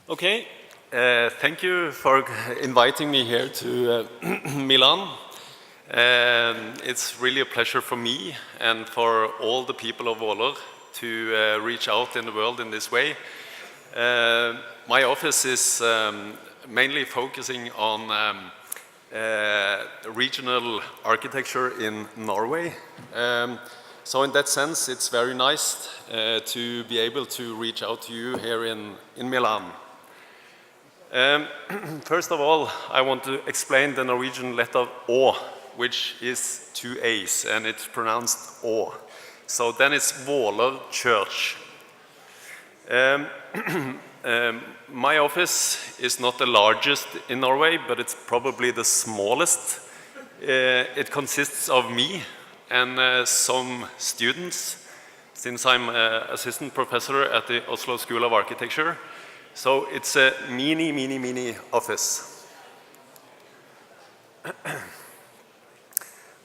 Okay, thank you for inviting me here to Milan. It's really a pleasure for me and for all the people of Valer to reach out in the world in this way. My office is mainly focusing on regional architecture in Norway. So in that sense, it's very nice to be able to reach out to you here in Milan. First of all, I want to explain the Norwegian letter Å, which is two A's, and it's pronounced Å. So then it's Valer Church. My office is not the largest in Norway, but it's probably the smallest. It consists of me and some students, since I'm an assistant professor at the Oslo School of Architecture. So it's a mini office.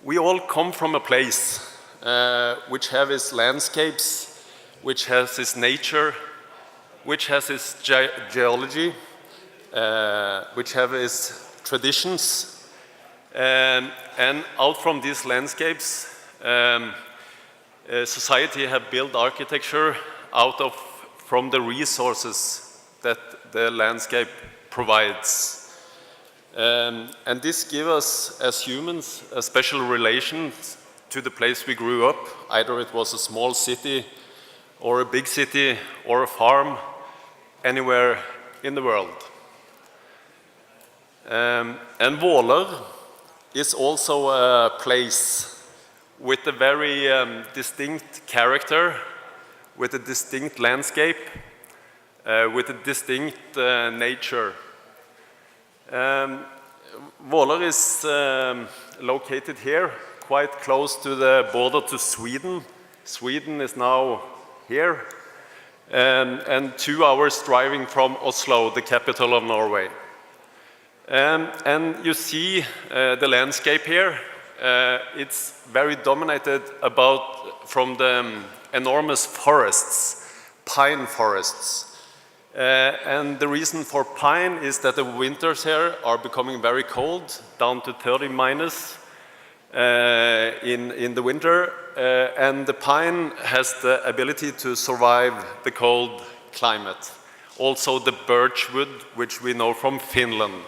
We all come from a place which has its landscapes, which has its nature, which has its geology, which have its traditions. And out from these landscapes, society have built architecture from the resources that the landscape provides. And this gives us, as humans, a special relation to the place we grew up. Either it was a small city, or a big city, or a farm, anywhere in the world. And Valer is also a place with a very distinct character, with a distinct landscape, with a distinct nature. Valer is located here, quite close to the border to Sweden. Sweden is now here, and 2 hours driving from Oslo, the capital of Norway. And you see the landscape here. It's very dominated from the enormous forests, pine forests. And the reason for pine is that the winters here are becoming very cold, down to 30 minus in the winter. And the pine has the ability to survive the cold climate. Also the birch wood, which we know from Finland.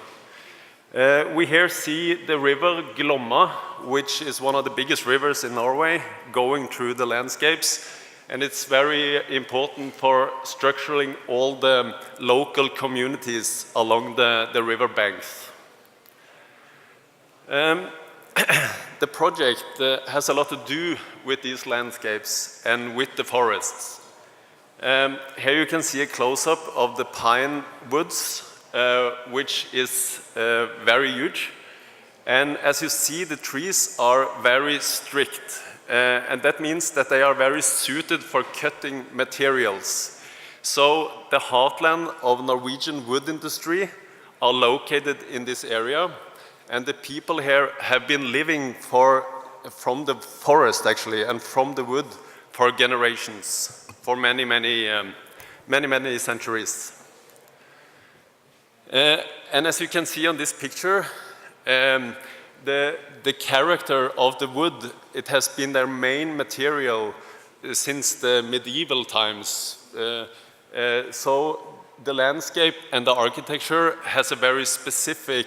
We here see the river Glomma, which is one of the biggest rivers in Norway, going through the landscapes. And it's very important for structuring all the local communities along the river banks. The project has a lot to do with these landscapes and with the forests. Here you can see a close-up of the pine woods, which is very huge. And as you see, the trees are very strict. And that means that they are very suited for cutting materials. So the heartland of Norwegian wood industry are located in this area, and the people here have been living from the forest actually, and from the wood for generations, for many centuries. And as you can see on this picture, the character of the wood, it has been their main material since the medieval times. So the landscape and the architecture has a very specific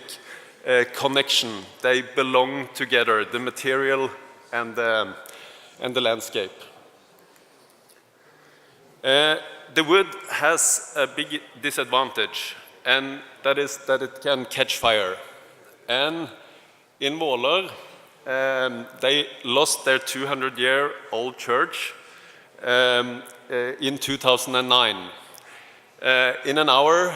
connection. They belong together, the material and the landscape. The wood has a big disadvantage, and that is that it can catch fire. And in Valer, they lost their 200-year-old church in 2009. In an hour,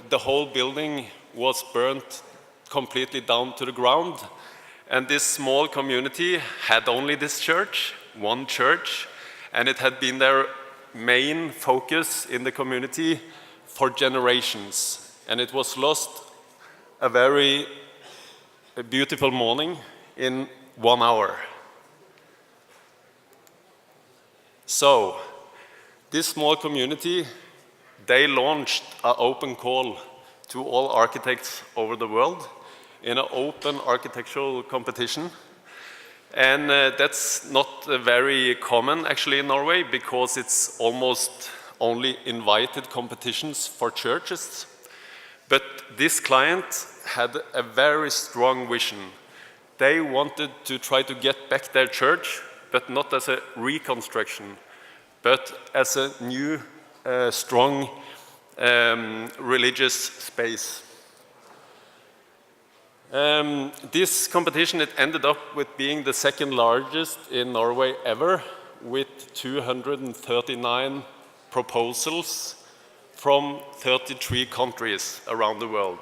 the whole building was burnt completely down to the ground. And this small community had only this church, one church, and it had been their main focus in the community for generations. And it was lost a very beautiful morning in 1 hour. So, this small community they launched an open call to all architects over the world in an open architectural competition. And that's not very common actually in Norway, because it's almost only invited competitions for churches. But this client had a very strong vision. They wanted to try to get back their church, but not as a reconstruction, but as a new, strong religious space. This competition, it ended up with being the second largest in Norway ever, with 239 proposals from 33 countries around the world.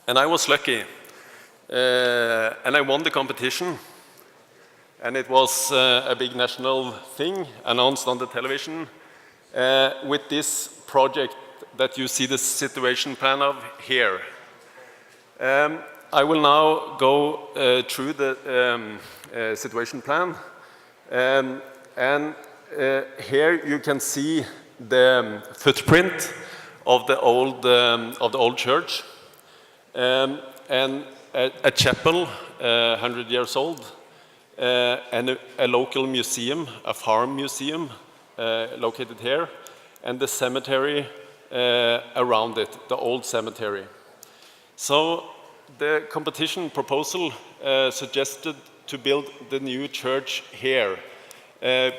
And I was lucky, and I won the competition, and it was a big national thing announced on the television with this project that you see the situation plan of here. I will now go through the situation plan, and here you can see the footprint of the old church, and a chapel 100 years old, and a local museum, a farm museum located here, and the cemetery around it, the old cemetery. So the competition proposal suggested to build the new church here,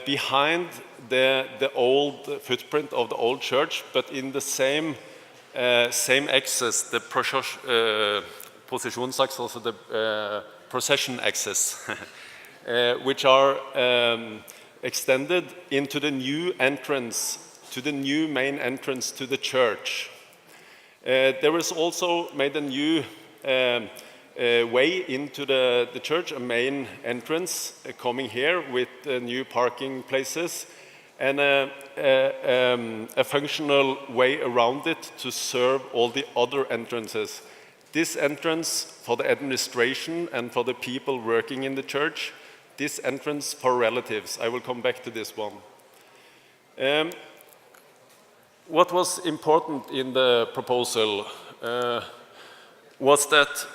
behind the old footprint of the old church, but in the same axis, the posisjonsaxis, also the procession axis, which are extended into the new entrance, to the new main entrance to the church. There was also made a new way into the church, a main entrance coming here with new parking places, and a functional way around it to serve all the other entrances. This entrance for the administration and for the people working in the church, this entrance for relatives. I will come back to this one. What was important in the proposal was that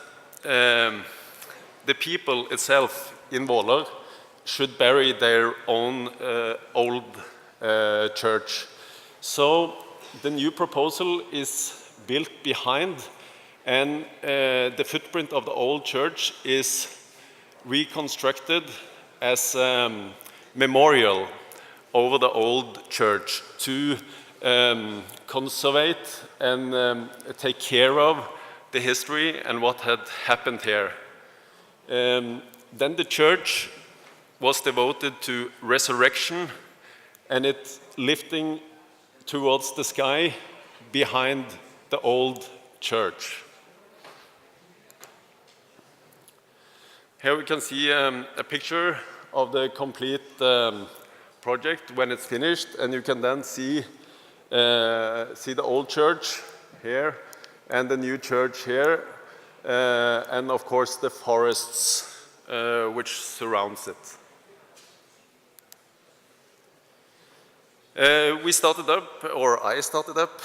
the people itself in Valer should bury their own old church. So the new proposal is built behind, and the footprint of the old church is reconstructed as a memorial over the old church to conserve and take care of the history and what had happened here. Then the church was devoted to resurrection, and it lifting towards the sky behind the old church. Here we can see a picture of the complete project when it's finished, and you can then see the old church here and the new church here, and of course the forests which surrounds it. We started up, or I started up,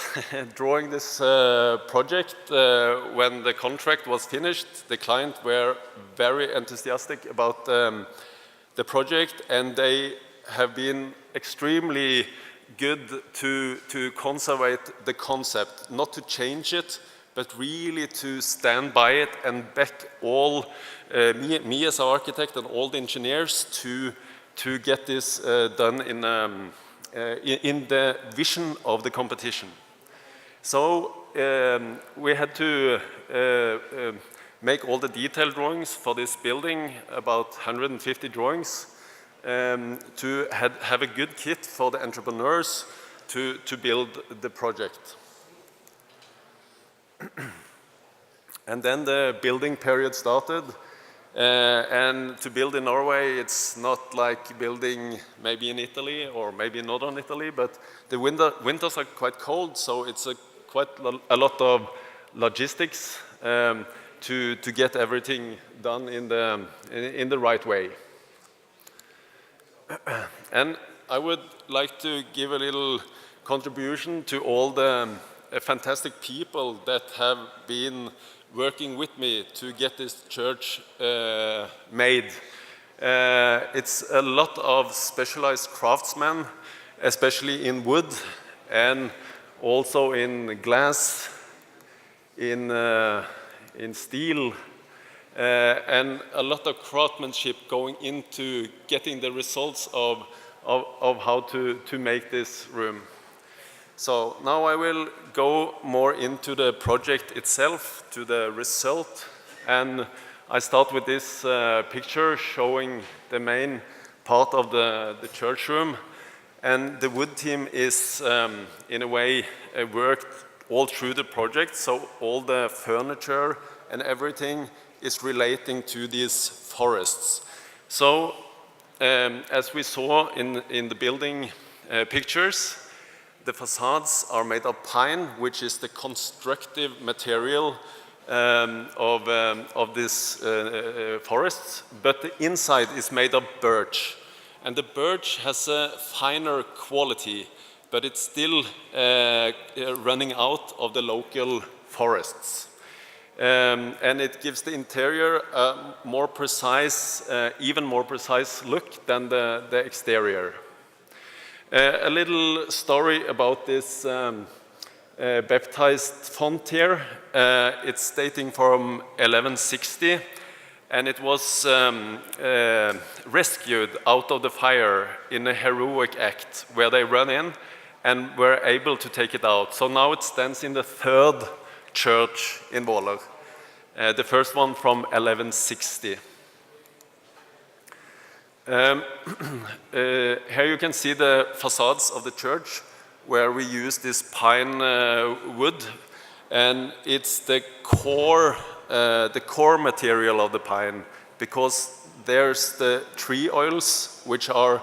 drawing this project when the contract was finished. The client were very enthusiastic about the project, and they have been extremely good to conserve the concept, not to change it, but really to stand by it and back all, me as an architect and all the engineers to get this done in the vision of the competition. So we had to make all the detailed drawings for this building, about 150 drawings, to have a good kit for the entrepreneurs to build the project. And then the building period started. And to build in Norway, it's not like building maybe in Italy or maybe in northern Italy, but the winters are quite cold, so it's quite a lot of logistics to get everything done in the right way. And I would like to give a little contribution to all the fantastic people that have been working with me to get this church made. It's a lot of specialized craftsmen, especially in wood and also in glass, in steel, and a lot of craftsmanship going into getting the results of how to make this room. So now I will go more into the project itself, to the result, and I start with this picture showing the main part of the church room. And the wood team is, in a way, worked all through the project, so all the furniture and everything is relating to these forests. So, as we saw in the building pictures, the facades are made of pine, which is the constructive material of this forest, but the inside is made of birch. And the birch has a finer quality, but it's still running out of the local forests. And it gives the interior a more precise, even more precise look than the exterior. A little story about this baptized font here. It's dating from 1160, and it was rescued out of the fire in a heroic act where they ran in and were able to take it out. So now it stands in the third church in Valer, the first one from 1160. Here you can see the facades of the church where we use this pine wood, and it's the core material of the pine, because there's the tree oils which are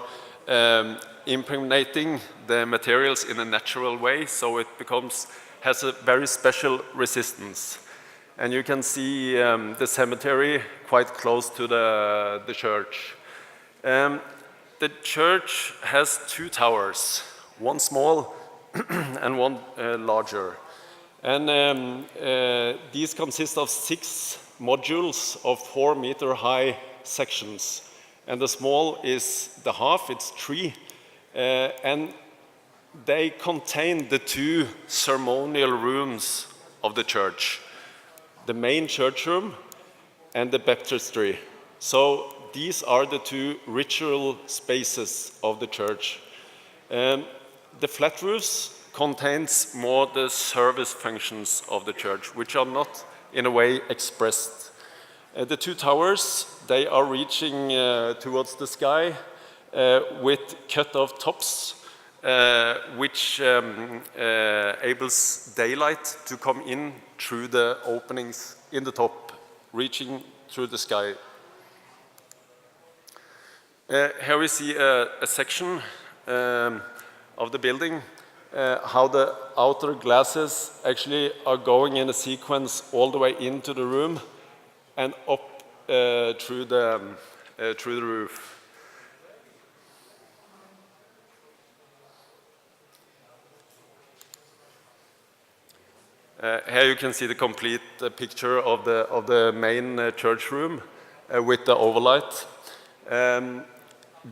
impregnating the materials in a natural way, so it has a very special resistance. And you can see the cemetery quite close to the church. The church has two towers, one small and one larger. And these consist of 6 modules of 4-meter high sections. And the small is the half, it's 3. And they contain the 2 ceremonial rooms of the church, the main church room and the baptistry. So these are the 2 ritual spaces of the church. The flat roofs contains more the service functions of the church, which are not in a way expressed. The 2 towers, they are reaching towards the sky with cut-off tops, which enables daylight to come in through the openings in the top, reaching through the sky. Here we see a section of the building, how the outer glasses actually are going in a sequence all the way into the room and up through the roof. Here you can see the complete picture of the main church room with the overlight.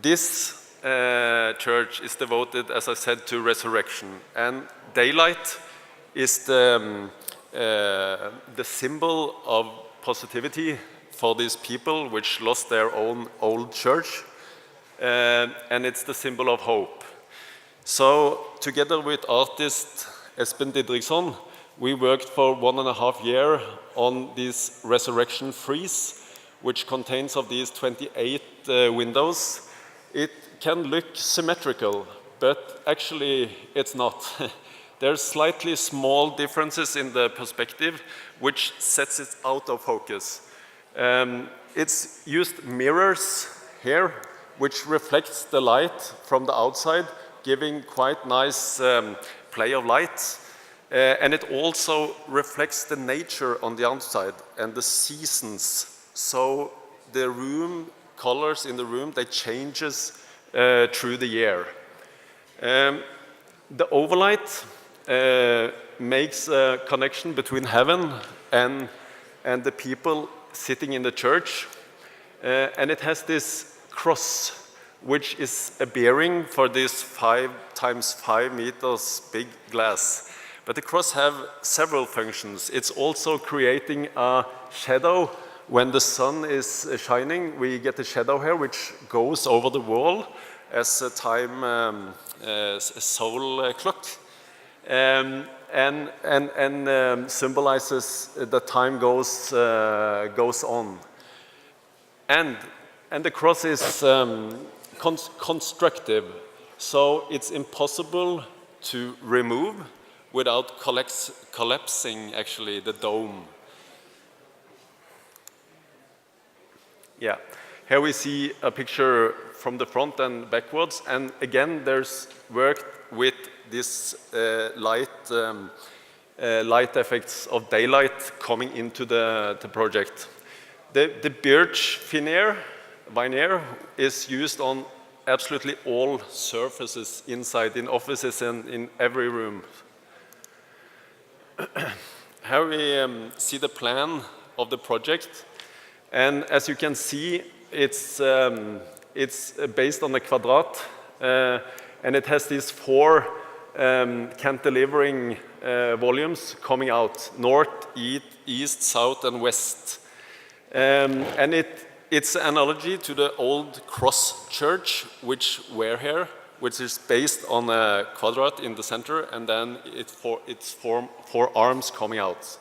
This church is devoted, as I said, to resurrection, and daylight is the symbol of positivity for these people which lost their own old church, and it's the symbol of hope. So together with artist Espen, we worked for 1.5 years on this resurrection frieze, which contains of these 28 windows. It can look symmetrical, but actually it's not. There's slightly small differences in the perspective, which sets it out of focus. It's used mirrors here, which reflects the light from the outside, giving quite nice play of light. And it also reflects the nature on the outside and the seasons. So the room colors in the room, they changes through the year. The overlight makes a connection between heaven and the people sitting in the church. And it has this cross, which is a bearing for this 5 times 5 meters big glass. But the cross have several functions. It's also creating a shadow. When the sun is shining, we get a shadow here, which goes over the wall as a time soul clock. And symbolizes that time goes on. And the cross is constructive, so it's impossible to remove without collapsing actually the dome. Yeah, here we see a picture from the front and backwards, and again there's work with this light effects of daylight coming into the project. The birch veneer is used on absolutely all surfaces inside, in offices and in every room. Here we see the plan of the project, and as you can see, it's based on a quadrat, and it has these 4 cantilevering volumes coming out: north, east, south, and west. And it's an analogy to the old cross church, which were here, which is based on a quadrat in the center, and then it's 4 arms coming out.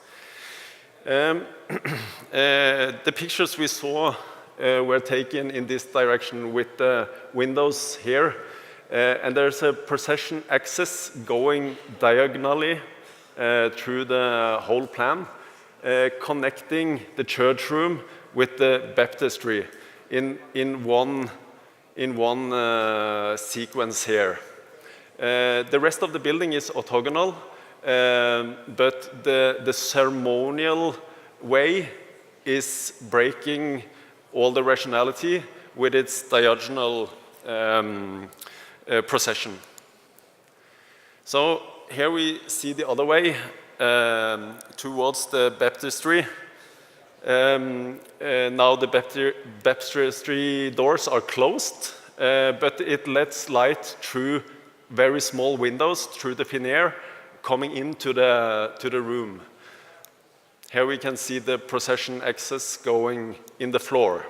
The pictures we saw were taken in this direction with the windows here, and there's a procession axis going diagonally through the whole plan, connecting the church room with the baptistry in one sequence here. The rest of the building is orthogonal, but the ceremonial way is breaking all the rationality with its diagonal procession. So here we see the other way towards the baptistry. Now the baptistry doors are closed, but it lets light through very small windows through the veneer coming into the room. Here we can see the procession axis going in the floor.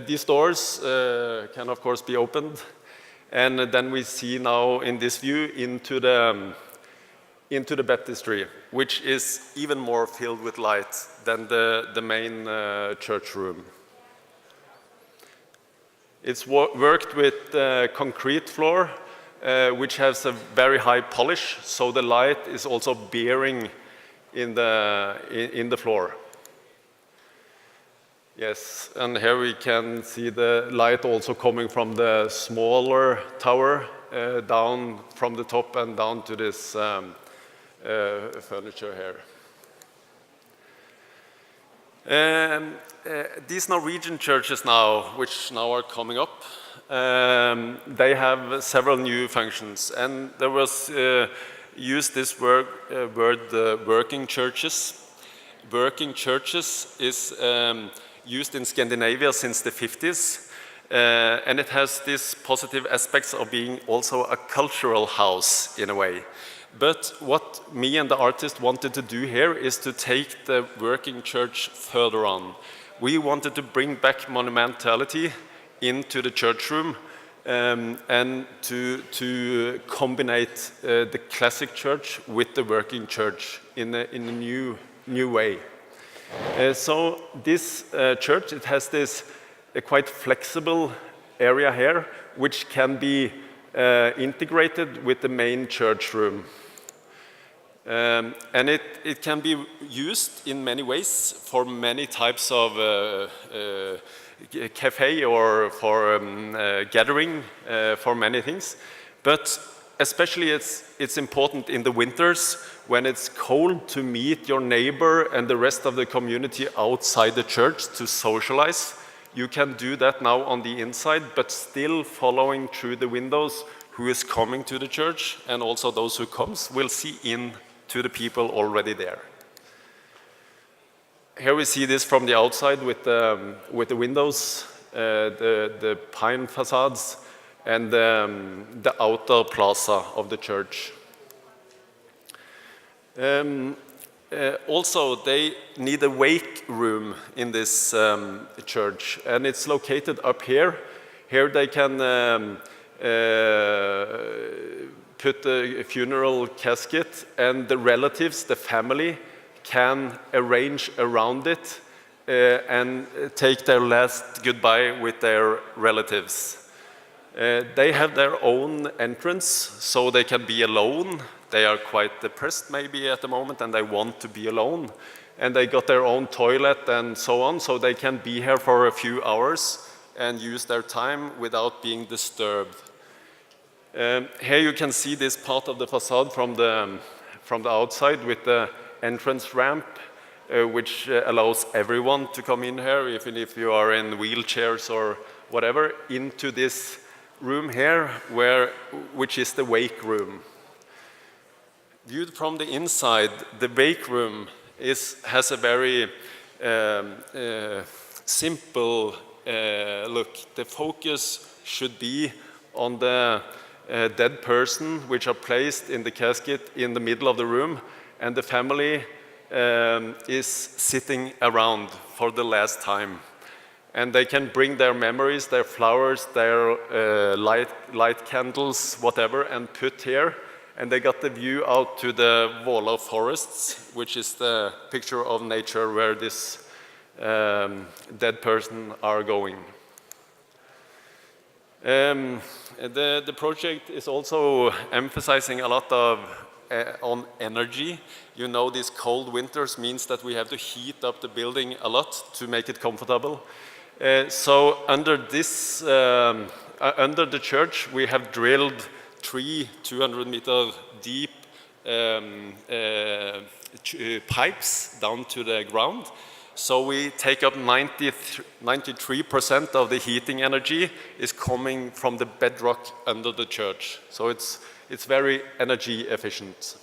These doors can of course be opened, and then we see now in this view into the baptistry, which is even more filled with light than the main church room. It's worked with concrete floor, which has a very high polish, so the light is also bearing in the floor. Yes, and here we can see the light also coming from the smaller tower, down from the top and down to this furniture here. These Norwegian churches now, which now are coming up, they have several new functions, and there was used this word working churches. Working churches is used in Scandinavia since the 50s, and it has these positive aspects of being also a cultural house in a way. But what me and the artist wanted to do here is to take the working church further on. We wanted to bring back monumentality into the church room, and to combine the classic church with the working church in a new way. So this church, it has this quite flexible area here, which can be integrated with the main church room. And it can be used in many ways for many types of cafe or for gathering, for many things. But especially it's important in the winters when it's cold to meet your neighbor and the rest of the community outside the church to socialize. You can do that now on the inside, but still following through the windows who is coming to the church, and also those who comes will see in to the people already there. Here we see this from the outside with the windows, the pine facades, and the outer plaza of the church. Also, they need a wake room in this church, and it's located up here. Here they can put a funeral casket, and the relatives, the family, can arrange around it and take their last goodbye with their relatives. They have their own entrance, so they can be alone. They are quite depressed maybe at the moment, and they want to be alone. And they got their own toilet and so on, so they can be here for a few hours and use their time without being disturbed. Here you can see this part of the facade from the outside with the entrance ramp, which allows everyone to come in here, even if you are in wheelchairs or whatever, into this room here, which is the wake room. Viewed from the inside, the wake room has a very simple look. The focus should be on the dead person, which are placed in the casket in the middle of the room, and the family is sitting around for the last time. And they can bring their memories, their flowers, their light candles, whatever, and put here. And they got the view out to the Valer forests, which is the picture of nature where this dead person are going. The project is also emphasizing a lot on energy. You know, these cold winters means that we have to heat up the building a lot to make it comfortable. So under the church, we have drilled 3 200-meter deep pipes down to the ground. So we take up 93% of the heating energy is coming from the bedrock under the church. So it's very energy efficient.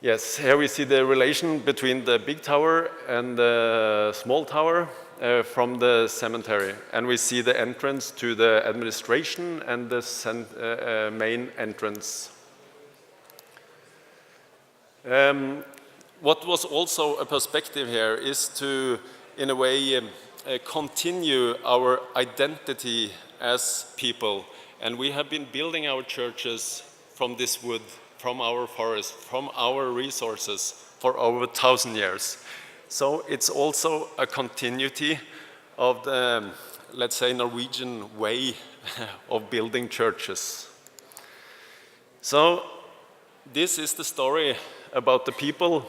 Yes, here we see the relation between the big tower and the small tower from the cemetery. And we see the entrance to the administration and the main entrance. What was also a perspective here is to, in a way, continue our identity as people. And we have been building our churches from this wood, from our forest, from our resources for over 1,000 years. So it's also a continuity of the, let's say, Norwegian way of building churches. So this is the story about the people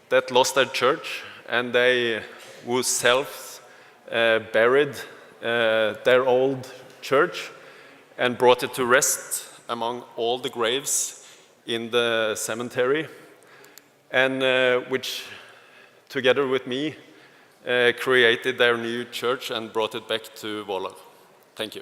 that lost their church, and they whose selves buried their old church and brought it to rest among all the graves in the cemetery, and which, together with me, created their new church and brought it back to Valer. Thank you.